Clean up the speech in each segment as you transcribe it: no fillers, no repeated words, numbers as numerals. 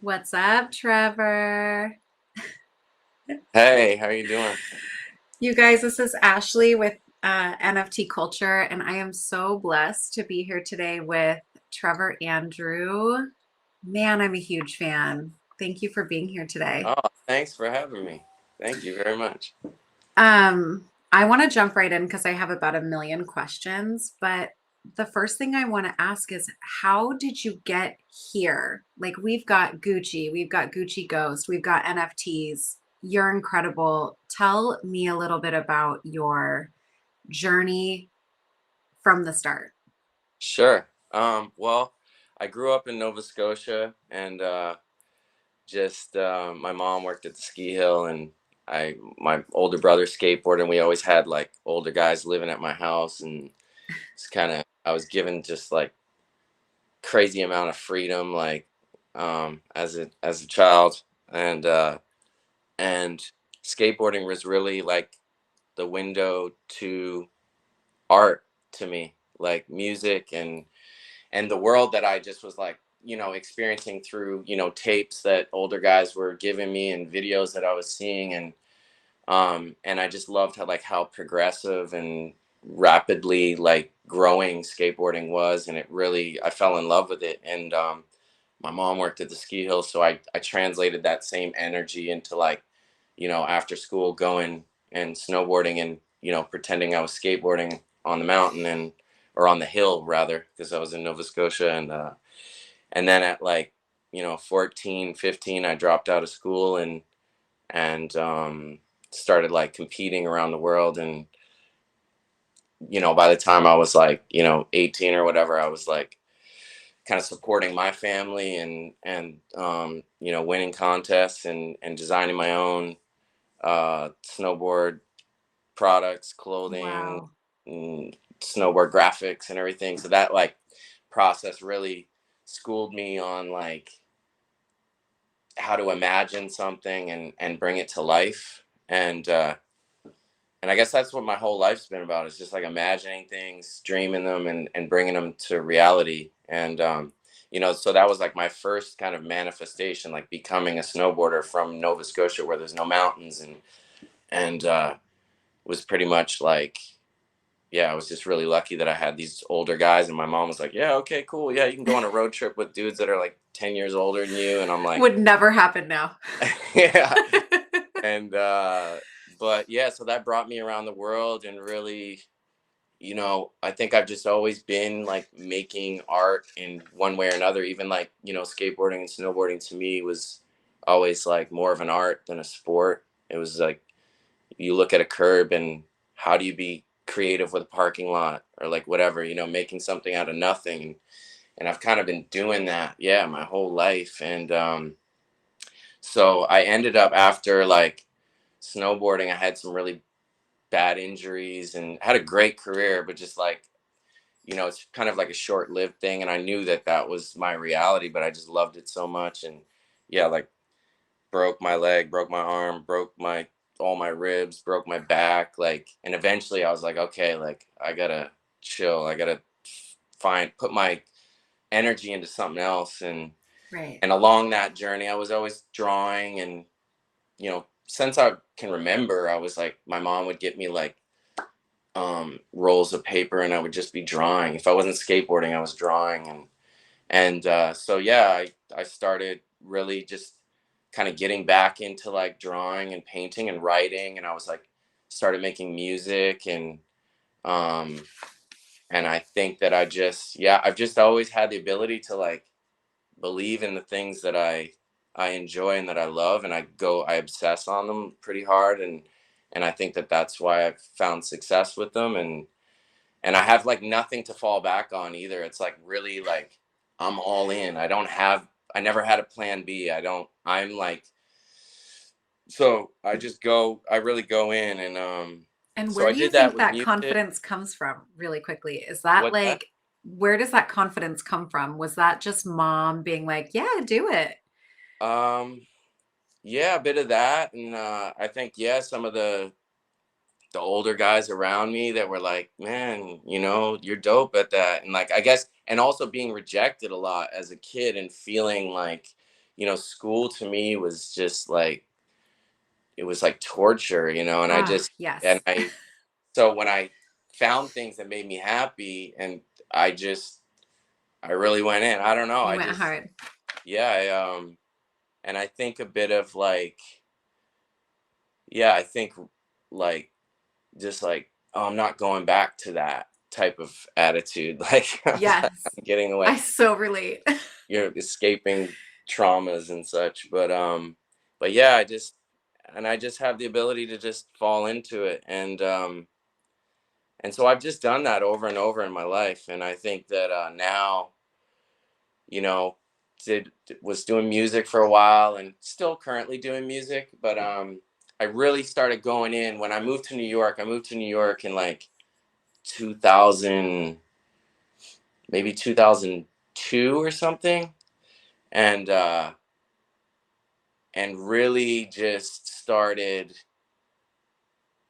What's up, Trevor? Hey, how you doing? You guys, this is Ashley with NFT Culture, and I am so blessed to be here today with Trevor Andrew. Man, I'm a huge fan. Thank you for being here today. Oh, thanks for having me. Thank you very much. I want to jump right in because I have about a million questions, but the first thing I want to ask is how did you get here? Like we've got Gucci Ghost, we've got NFTs. You're incredible. Tell me a little bit about your journey from the start. Sure. Well, I grew up in Nova Scotia and just my mom worked at the ski hill and my older brother skateboarded and we always had like older guys living at my house and it's kind of I was given just like crazy amount of freedom like as a child and and skateboarding was really like the window to art to me, like music and the world that I just was like, experiencing through, tapes that older guys were giving me and videos that I was seeing and I just loved how progressive and rapidly like growing skateboarding was and it really I fell in love with it and my mom worked at the ski hill so I translated that same energy into like after school going and snowboarding and pretending I was skateboarding on the mountain and or on the hill rather because I was in Nova Scotia and then at like 14 15 I dropped out of school and started like competing around the world and by the time I was like 18 or whatever I was like kind of supporting my family and winning contests and designing my own snowboard products, clothing, Wow. snowboard graphics, and everything. So that like process really schooled me on like how to imagine something and bring it to life. And I guess that's what my whole life's been about is just like imagining things, dreaming them, and bringing them to reality. And so that was like my first kind of manifestation, like becoming a snowboarder from Nova Scotia, where there's no mountains, and was pretty much like yeah, I was just really lucky that I had these older guys, and my mom was like, "Yeah, okay, cool, yeah, you can go on a road trip with dudes that are like 10 years older than you," and I'm like, Would never happen now. "Yeah," and but yeah, so that brought me around the world, and really, I think I've just always been like making art in one way or another. Even like skateboarding and snowboarding to me was always like more of an art than a sport. It was like you look at a curb and how do you be creative with a parking lot or like whatever making something out of nothing and I've kind of been doing that yeah my whole life and so I ended up after like snowboarding I had some really bad injuries and had a great career but just like it's kind of like a short-lived thing and I knew that that was my reality but I just loved it so much and yeah like broke my leg, broke my arm, broke my all my ribs, broke my back, like and eventually I was like, okay, like I gotta chill. I gotta put my energy into something else Right. and along that journey I was always drawing and since I can remember, I was like my mom would get me like rolls of paper and I would just be drawing. If I wasn't skateboarding, I was drawing and so yeah, I started really just kind of getting back into like drawing and painting and writing and I was like started making music um and I think that I've just always had the ability to like believe in the things that I enjoy and that I love and I obsess on them pretty hard and I think that that's why I've found success with them and I have like nothing to fall back on either. It's like really like I'm all in. I never had a plan B. I'm like so I really go in and And so where I do you did that think with that music. confidence comes from, really quickly? Is that What's that? like, where does that confidence come from? Was that just mom being like, yeah, do it? Um yeah, a bit of that and I think yeah, some of the older guys around me that were like, "Man, you're dope at that." And like I guess and also being rejected a lot as a kid and feeling like, school to me was just like, it was like torture, and Ah, yes. so when I found things that made me happy, and I just, I really went in. I don't know. You went hard. Yeah, and I think a bit of like, yeah, I think like, just like, oh, I'm not going back to that type of attitude. Like, Yes. I'm getting away, I so relate. escaping traumas and such. But yeah, I just have the ability to just fall into it. And so I've just done that over and over in my life. And I think that now, you know, did was doing music for a while and still currently doing music, but I really started going in when I moved to New York. I moved to New York in like 2000, maybe 2002 or something, and really just started,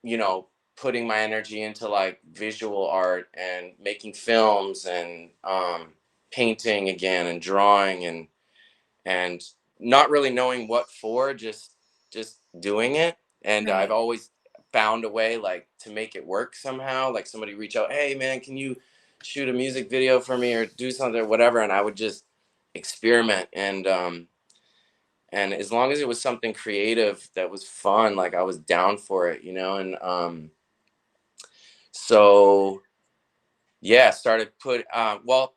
you know, putting my energy into like visual art and making films and painting again and drawing and not really knowing what for, just doing it. And I've Right. always found a way like to make it work somehow. Like somebody reach out, hey man, can you shoot a music video for me or do something or whatever, and I would just experiment. And as long as it was something creative that was fun, like I was down for it, and so yeah, started put well,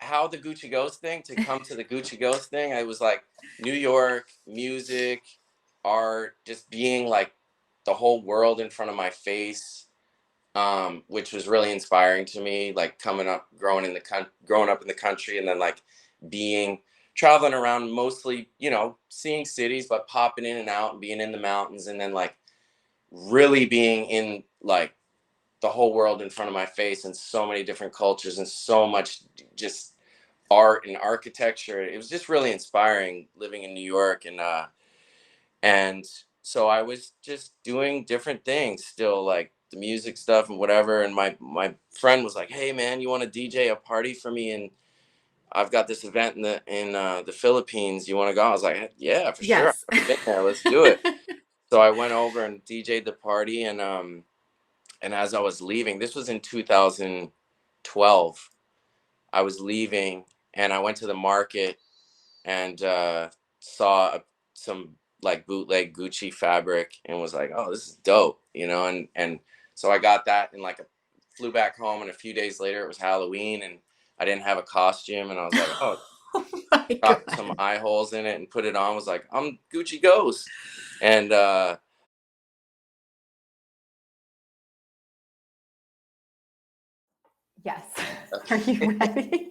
how the Gucci Ghost thing, to come to the Gucci Ghost thing, I was like New York, music, art, just being like the whole world in front of my face, which was really inspiring to me. Like coming up, growing up in the country, and then like being traveling around, mostly, seeing cities, but popping in and out and being in the mountains, and then like really being in like the whole world in front of my face, and so many different cultures and so much just art and architecture. It was just really inspiring living in New York, and so I was just doing different things still, like the music stuff and whatever. And my friend was like, "Hey man, you want to DJ a party for me? And I've got this event in the Philippines. You want to go?" I was like, "Yeah, for sure. I've Yes. never been there. Let's do it." So I went over and DJ'd the party, and as I was leaving, this was in 2012. I was leaving and I went to the market and saw some like bootleg Gucci fabric and was like, "Oh, this is dope," and so I got that and like flew back home. And a few days later, it was Halloween and I didn't have a costume, and I was like, "Oh," Oh my chopped some God. eye holes in it and put it on. Was like, "I'm Gucci Ghost," and Yes. Are you ready?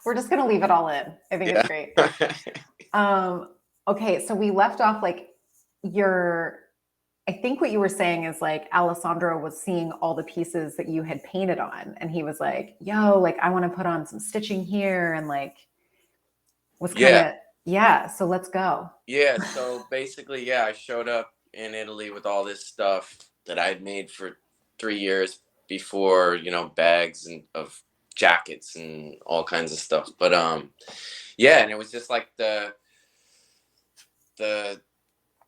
We're just going to leave it all in. I think it's yeah, great. Um, okay. So we left off like your, I think what you were saying is like Alessandro was seeing all the pieces that you had painted on. And he was like, yo, like I want to put on some stitching here. And like was kind yeah. of, yeah. So let's go. Yeah, so basically, yeah, I showed up in Italy with all this stuff that I had made for 3 years before, bags and of jackets and all kinds of stuff. But yeah, and it was just like the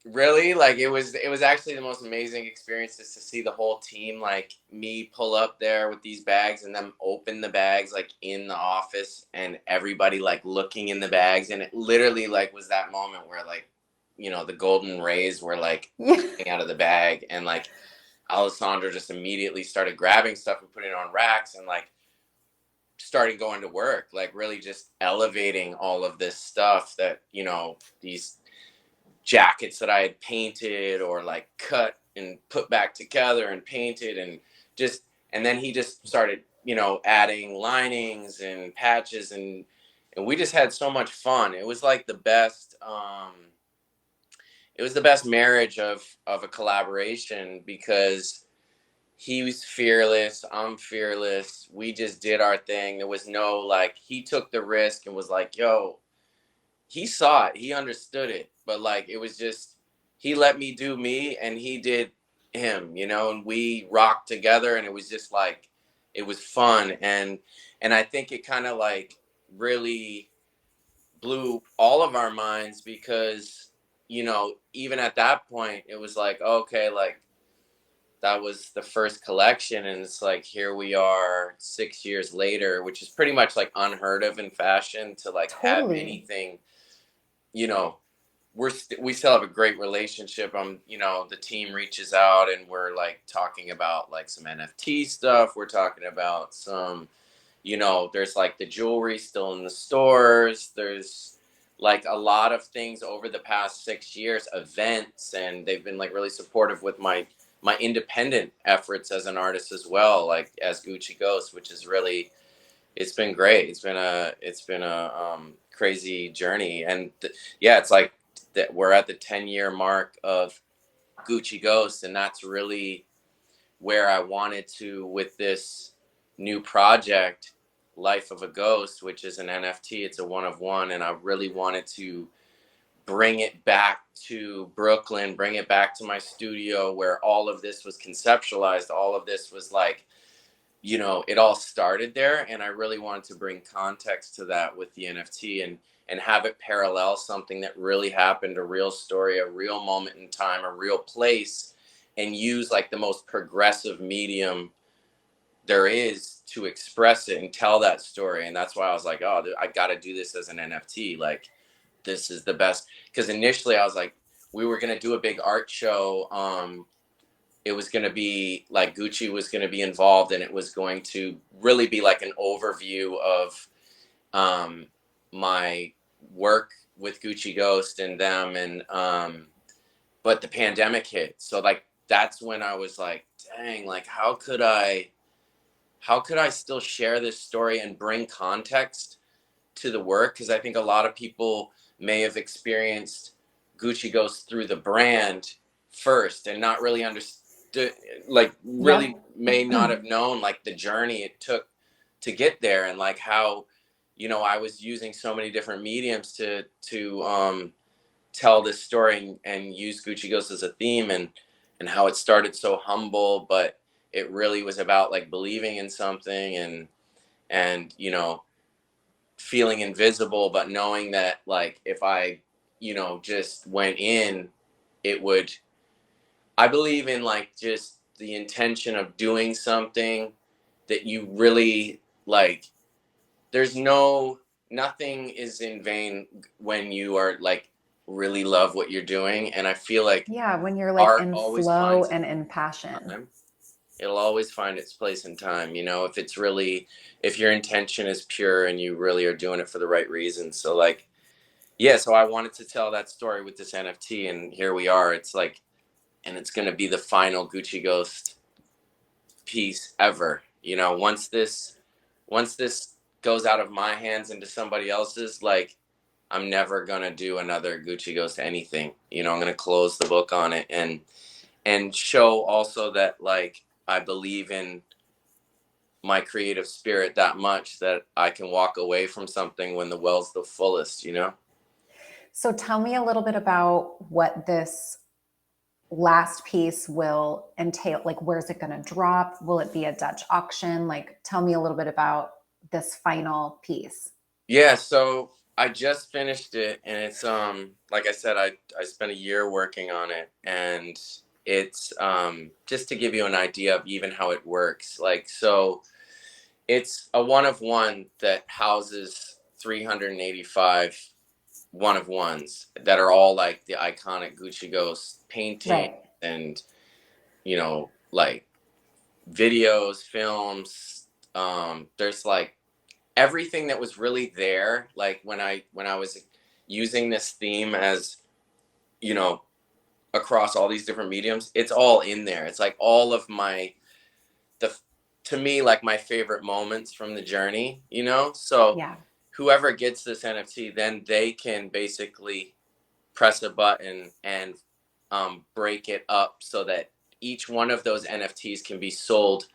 really, like, it was actually the most amazing experience, just to see the whole team, like me pull up there with these bags and them open the bags like in the office, and everybody like looking in the bags. And it literally like was that moment where like, the golden rays were like Yeah. coming out of the bag, and like Alessandra just immediately started grabbing stuff and putting it on racks and like starting going to work, like really just elevating all of this stuff that, these jackets that I had painted or like cut and put back together and painted, and then he just started, adding linings and patches, and we just had so much fun. It was like the best marriage of a collaboration, because he was fearless, I'm fearless. We just did our thing. There was no like, he took the risk and was like, "Yo," he saw it, he understood it, but like it was just, he let me do me and he did him, and we rocked together, and it was just like, it was fun. And I think it kind of like really blew all of our minds because, you know, even at that point, it was like, okay, like that was the first collection. And it's like, here we are 6 years later, which is pretty much like unheard of in fashion to like have Totally. anything, you know, we still have a great relationship. You know, the team reaches out and we're like talking about like some NFT stuff. We're talking about some, you know, there's like the jewelry still in the stores. There's like a lot of things over the past 6 years, events, and they've been like really supportive with my independent efforts as an artist as well, like as Gucci Ghost, which is really, it's been great. It's been a crazy journey, and yeah, it's like that we're at the 10-year mark of Gucci Ghost, and that's really where I wanted to with this new project, Life of a Ghost, which is an NFT. It's a one of one, and I really wanted to bring it back to Brooklyn, bring it back to my studio where all of this was conceptualized. All of this was like, you know, it all started there, and I really wanted to bring context to that with the NFT and have it parallel something that really happened, a real story, a real moment in time, a real place, and use like the most progressive medium there is to express it and tell that story. And that's why I was like, oh, I got to do this as an NFT. Like, this is the best. Because initially I was like, we were going to do a big art show. It was going to be like Gucci was going to be involved, and it was going to really be like an overview of my work with Gucci Ghost and them. And but the pandemic hit, so like that's when I was like, dang, like how could I still share this story and bring context to the work? Because I think a lot of people may have experienced Gucci Ghost through the brand first and not really understood, like really Yep. may not have known like the journey it took to get there, and like how, you know, I was using so many different mediums to tell this story and use Gucci Ghost as a theme, and how it started so humble, but it really was about like believing in something, and you know, feeling invisible, but knowing that like if I, you know, just went in, it would, I believe in like just the intention of doing something that you really like. There's nothing is in vain when you are like really love what you're doing, and I feel like Yeah, when you're like art in always flow finds its and in passion. time. It'll always find its place in time, you know, if it's really, if your intention is pure and you really are doing it for the right reasons. So like, yeah, so I wanted to tell that story with this NFT, and here we are. It's like, and it's going to be the final Gucci Ghost piece ever, you know. Once this goes out of my hands into somebody else's, like, I'm never going to do another Gucci Ghost anything, you know. I'm going to close the book on it, and show also that like I believe in my creative spirit that much that I can walk away from something when the well's the fullest, you know? So tell me a little bit about what this last piece will entail. Like, where's it going to drop? Will it be a Dutch auction? Like, tell me a little bit about this final piece. Yeah, so I just finished it, and it's like I said, I spent a year working on it, and it's just to give you an idea of even how it works. Like, so it's a one of one that houses 385 one of ones that are all like the iconic Gucci Ghost painting, Right. and, you know, like videos, films. There's like everything that was really there. Like when I was using this theme as, you know, across all these different mediums, it's all in there. It's like all of the to me like my favorite moments from the journey, you know. So Yeah. whoever gets this NFT, then they can basically press a button and break it up so that each one of those NFTs can be sold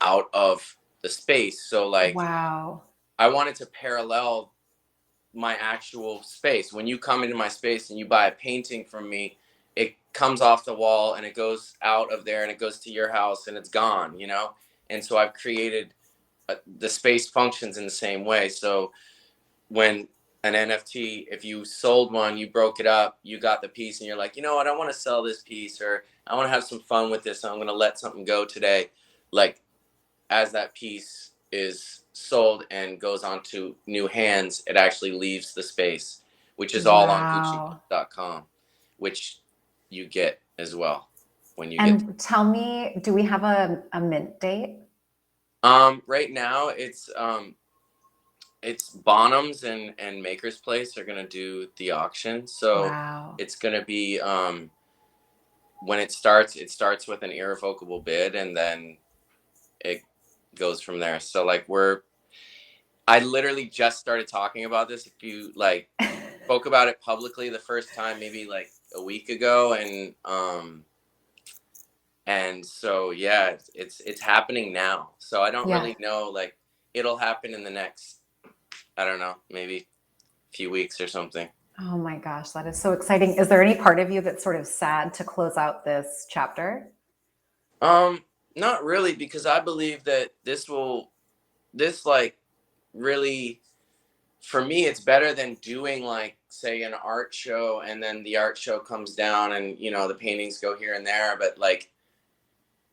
out of the space. So like Wow. I wanted to parallel my actual space. When you come into my space and you buy a painting from me, it comes off the wall and it goes out of there and it goes to your house and it's gone, you know? And so I've created the space functions in the same way. So when an NFT, if you sold one, you broke it up, you got the piece, and you're like, you know what, I want to sell this piece, or I want to have some fun with this, so I'm going to let something go today. Like, as that piece is sold and goes on to new hands, it actually leaves the space, which is all on Wow. Gucci.com, which you get as well when you get. And tell me, do we have a mint date? Right now it's Bonhams and Maker's Place are gonna do the auction, so Wow. it's gonna be when it starts with an irrevocable bid, and then it goes from there. So like I literally just started talking about this. If you like spoke about it publicly the first time maybe like a week ago, and so yeah, it's happening now. So I don't Yeah. really know, like it'll happen in the next, I don't know, maybe a few weeks or something. Oh my gosh, that is so exciting. Is there any part of you that's sort of sad to close out this chapter? Not really, because I believe that this like really, for me, it's better than doing like say an art show and then the art show comes down and the paintings go here and there, but like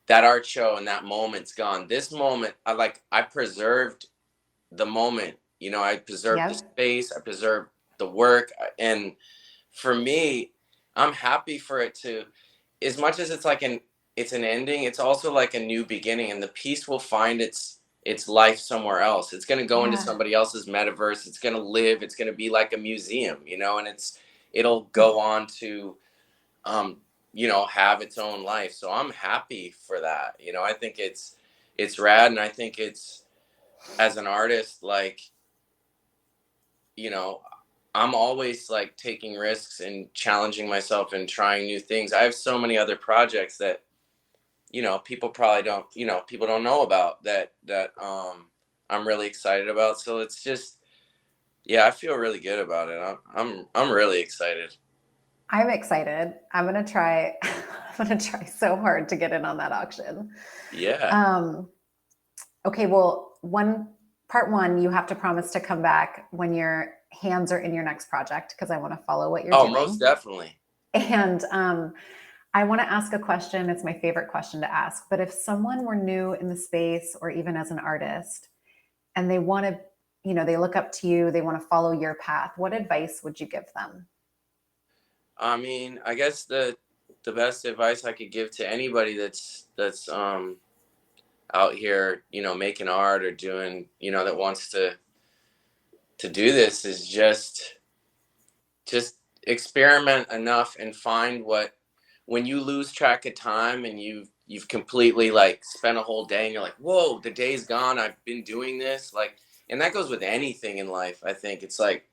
that art show and that moment's gone. This moment, I preserved the moment. I preserved the Yep. space, I preserved the work, and for me, I'm happy for it to, as much as it's an ending, it's also like a new beginning, and the piece will find its life somewhere else. It's going to go into Yeah. somebody else's metaverse. It's going to live. It's going to be like a museum, and it'll go on to have its own life. So I'm happy for that. I think it's rad, and I think it's, as an artist, like, you know, I'm always like taking risks and challenging myself and trying new things. I have so many other projects that, people probably don't, people don't know about, that I'm really excited about. So it's just, yeah, I feel really good about it. I'm really excited. I'm excited. I'm gonna try. I'm gonna try so hard to get in on that auction. Yeah. Okay. Well, part one, you have to promise to come back when your hands are in your next project because I want to follow what you're Oh, doing. most definitely. And I want to ask a question. It's my favorite question to ask. But if someone were new in the space or even as an artist and they want to, they look up to you, they want to follow your path, what advice would you give them? I mean, I guess the best advice I could give to anybody that's out here, making art or doing, that wants to do this, is just experiment enough and find when you lose track of time and you've completely like spent a whole day and you're like, whoa, the day's gone, I've been doing this, like, and that goes with anything in life. I think it's like,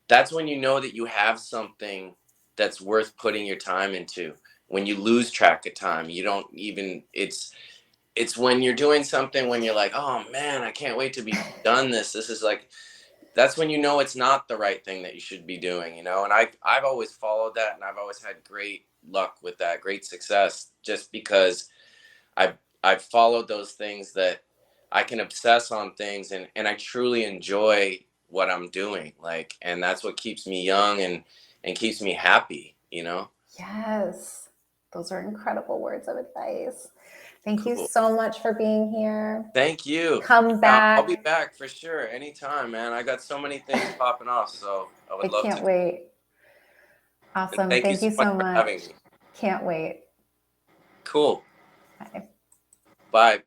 that's when you know that you have something that's worth putting your time into. When you lose track of time, you don't even, it's when you're doing something when you're like, oh man, I can't wait to be done. This is like, that's when you know it's not the right thing that you should be doing, and I've always followed that, and I've always had great luck with that, great success, just because I've followed those things, that I can obsess on things, and I truly enjoy what I'm doing, like, and that's what keeps me young and keeps me happy. Yes, those are incredible words of advice. Thank you Cool. so much for being here. Thank you. Come Yeah, I'll be back. back for sure anytime, man. I got so many things popping off, so I I would love to. can't wait. And Awesome. thank you Thank so you much so for having much. me. Can't wait. Cool. Bye. Bye.